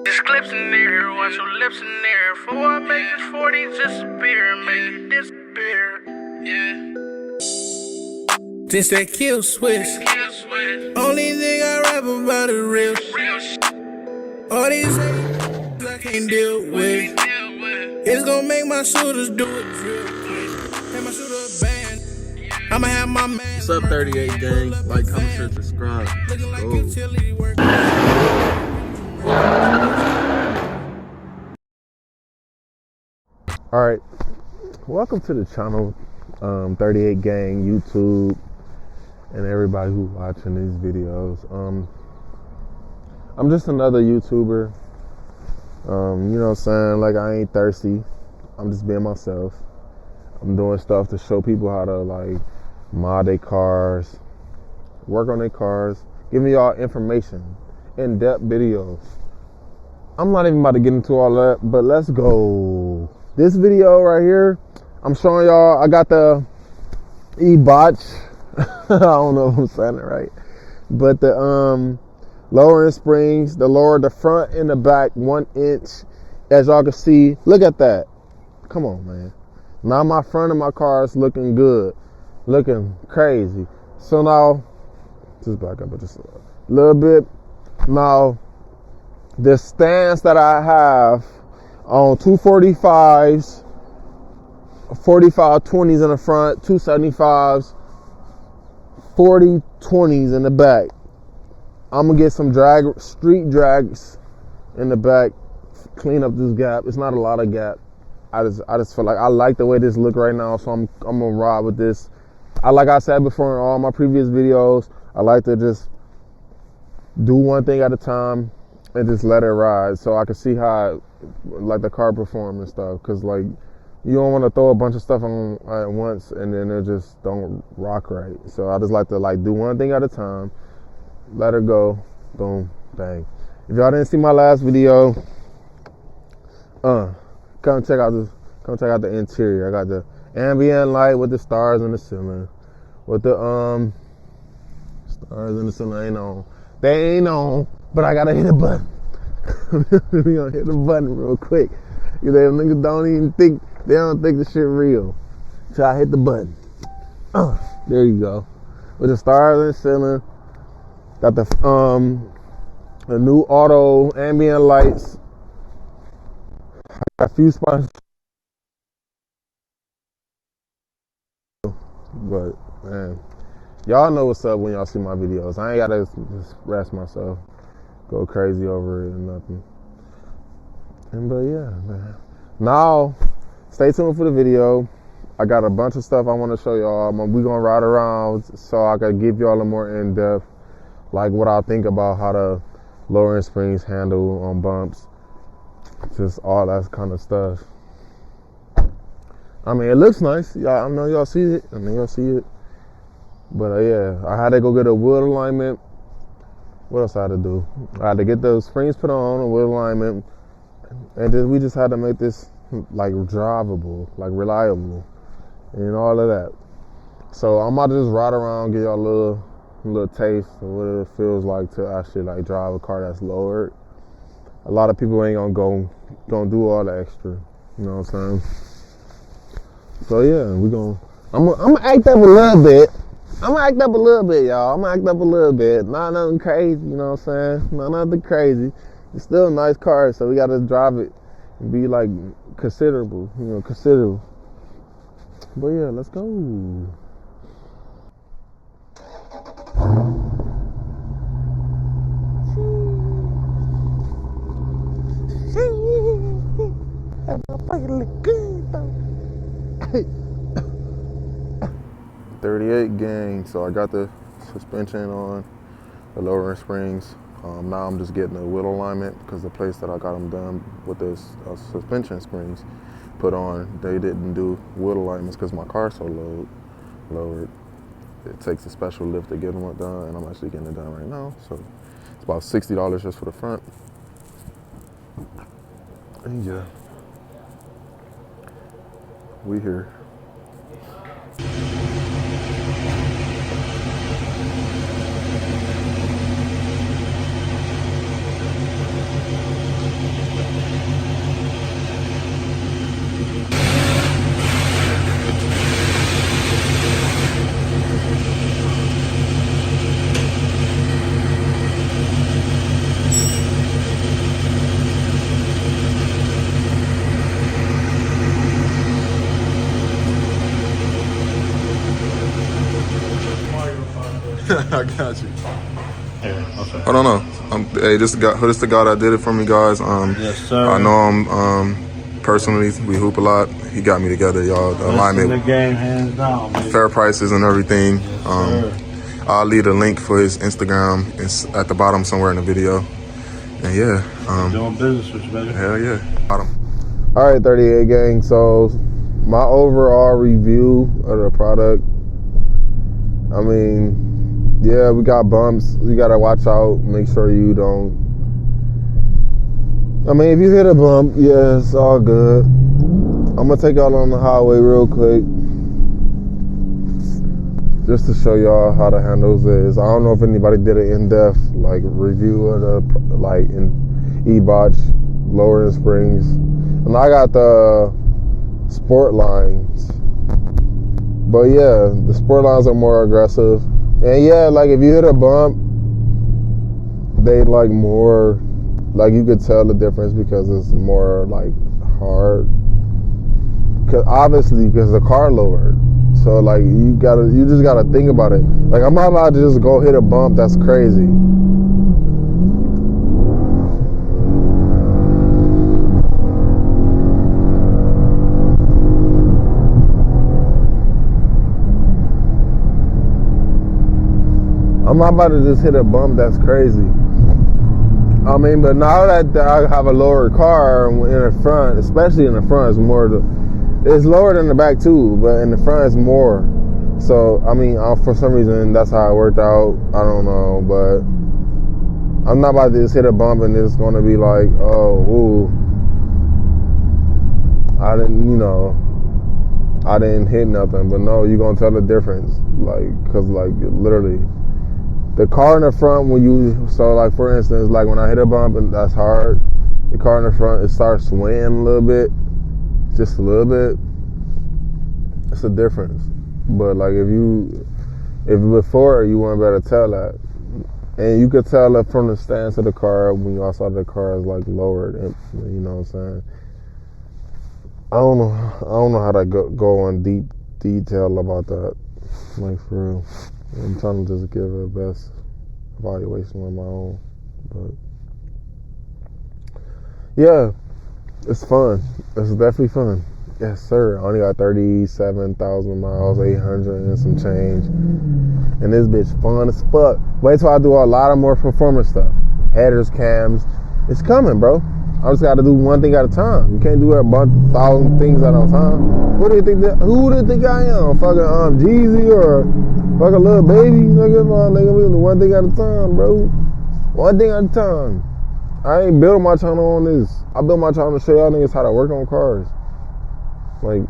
Just clips in there, watch your lips in there. Before I make this 40 disappear, make it disappear. Yeah. This that kill switch. Only thing I rap about is real shit. All these haters I can't deal with. It's gonna make my shooters do it real quick. Have my shooter band. I'ma have my man. What's up, 38 gang? Like, comment, share, subscribe. Looking like utility work. Alright, welcome to the channel, 38 gang, YouTube, and everybody who's watching these videos. I'm just another YouTuber. You know what I'm saying? Like, I ain't thirsty. I'm just being myself. I'm doing stuff to show people how to, like, mod their cars, work on their cars, giving y'all information, in-depth videos. I'm not even about to get into all that, but let's go. This video right here, I'm showing y'all, I got the Eibach, I don't know if I'm saying it right, but the lowering springs, the front and the back 1 inch, as y'all can see. Look at that. Come on, man. Now my front of my car is looking good, looking crazy. So now, just back up just a little bit. Now, the stance that I have on 245s, 45-20s in the front, 275s, 40-20s in the back. I'm gonna get some street drags in the back, clean up this gap. It's not a lot of gap. I just feel like I like the way this look right now, so I'm gonna ride with this. Like I said before in all my previous videos, I like to just do one thing at a time and just let it ride, so I can see how like the car perform and stuff. Cause like you don't want to throw a bunch of stuff on at once and then it just don't rock right. So I just like to like do one thing at a time, let her go, boom, bang. If y'all didn't see my last video, come check out the interior. I got the ambient light with the stars in the ceiling, with the stars in the ceiling ain't on. They ain't on, but I gotta hit a button. We gonna hit the button real quick. You know, niggas don't think the shit real. So I hit the button. There you go. With the stars in the ceiling. Got the new auto ambient lights. I got a few spots. But man, y'all know what's up when y'all see my videos. I ain't gotta just rest myself, go crazy over it and nothing. But yeah, man. Now, stay tuned for the video. I got a bunch of stuff I want to show y'all. We gonna ride around so I can give y'all a more in-depth, like what I think about how the lowering springs handle on bumps, just all that kind of stuff. I mean, it looks nice. Y'all, I know y'all see it. But yeah, I had to go get a wheel alignment. What else I had to do? I had to get those springs put on, a wheel alignment, and then we just had to make this like drivable, like reliable, and all of that. So I'm about to just ride around, give y'all a little taste of what it feels like to actually like drive a car that's lowered. A lot of people ain't gonna do all the extra. You know what I'm saying? So yeah, I'm gonna act up a little bit. I'm gonna act up a little bit, y'all. I'm gonna act up a little bit. Not nothing crazy, you know what I'm saying? Not nothing crazy. It's still a nice car, so we gotta drive it and be like considerable. But yeah, let's go. That motherfucker look good though. 38 gang, so I got the suspension on, the lowering springs. Now I'm just getting the wheel alignment because the place that I got them done with the suspension springs put on, they didn't do wheel alignments because my car's so lowered. It takes a special lift to get them done, and I'm actually getting it done right now. So it's about $60 just for the front. And yeah, we here. I got you. Yeah, okay. I don't know. Hey, this the guy that did it for me, guys. Yes, sir. I know him personally. We hoop a lot. He got me together, y'all. The alignment, the game, hands down, baby. fair prices, and everything. Yes, sir. I'll leave a link for his Instagram. It's at the bottom somewhere in the video. And yeah, doing business with you, baby. hell yeah. Bottom. All right, 38 gang. So my overall review of the product. I mean, yeah, we got bumps. You gotta watch out. Make sure you don't. I mean, if you hit a bump, yeah, it's all good. I'm gonna take y'all on the highway real quick, just to show y'all how the handles is. I don't know if anybody did an in-depth like review of the like in Eibach lowering springs, and I got the sport lines. But yeah, the sport lines are more aggressive. And yeah, like if you hit a bump, they like more, like you could tell the difference because it's more like hard. Cause obviously, because the car lowered. So like you just gotta think about it. Like I'm not allowed to just go hit a bump. That's crazy. I'm not about to just hit a bump. That's crazy. I mean, but now that I have a lower car in the front, especially in the front, it's lower than the back too, but in the front it's more. So I mean, for some reason that's how it worked out. I don't know, but I'm not about to just hit a bump and it's gonna be like, oh, ooh, I didn't hit nothing. But no, you're gonna tell the difference, like, cause like literally. The car in the front, so like for instance, like when I hit a bump and that's hard, the car in the front, it starts swaying a little bit, just a little bit. It's a difference. But like if before, you weren't better to tell that. And you could tell that from the stance of the car when you outside the car is like lowered, you know what I'm saying? I don't know how to go on deep detail about that, like for real. I'm trying to just give a best evaluation on my own, but yeah, it's fun. It's definitely fun. Yes, sir. I only got 37,000 miles, 800 and some change, and this bitch fun as fuck. Wait till I do a lot of more performance stuff, headers, cams. It's coming, bro. I just got to do one thing at a time. You can't do a bunch of 1,000 things at a time. Who do you think I am? Fucking Jeezy or fucking little baby? Nigga, we do one thing at a time, bro. One thing at a time. I ain't building my channel on this. I built my channel to show y'all niggas how to work on cars. Like,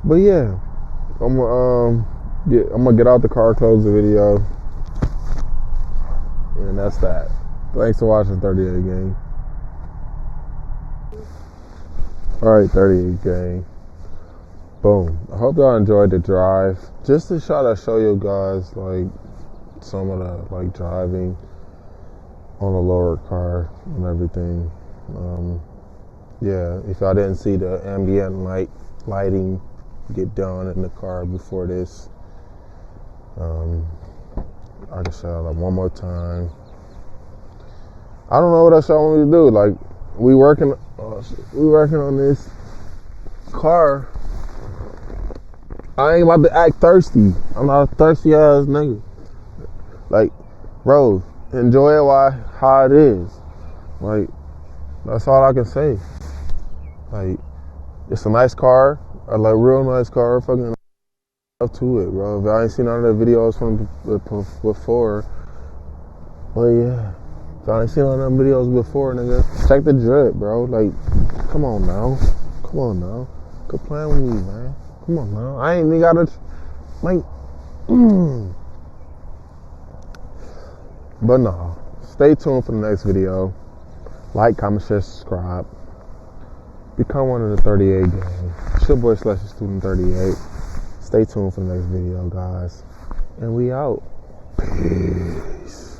but yeah, I'm gonna get out the car, close the video, and that's that. Thanks for watching 38 gang. Alright, 38 gang. Boom. I hope y'all enjoyed the drive. Just to try to show you guys like some of the like driving on a lower car and everything. Yeah, if y'all didn't see the ambient lighting get done in the car before this, I can show y'all like one more time. I don't know what else y'all want me to do. Like we working on this car. I ain't about to act thirsty. I'm not a thirsty ass nigga. Like, bro, enjoy it how it is. Like, that's all I can say. Like, it's a nice car, a like real nice car. Fucking up to it, bro. If I ain't seen none of the videos from before, well, yeah. If I ain't seen none of them videos before, nigga, check the drip, bro. Like, come on now. Quit playing with me, man. Come on now. I ain't even gotta, like, But no. Stay tuned for the next video. Like, comment, share, subscribe. Become one of the 38 gang. It's your boy Student 38. Stay tuned for the next video, guys. And we out. Peace.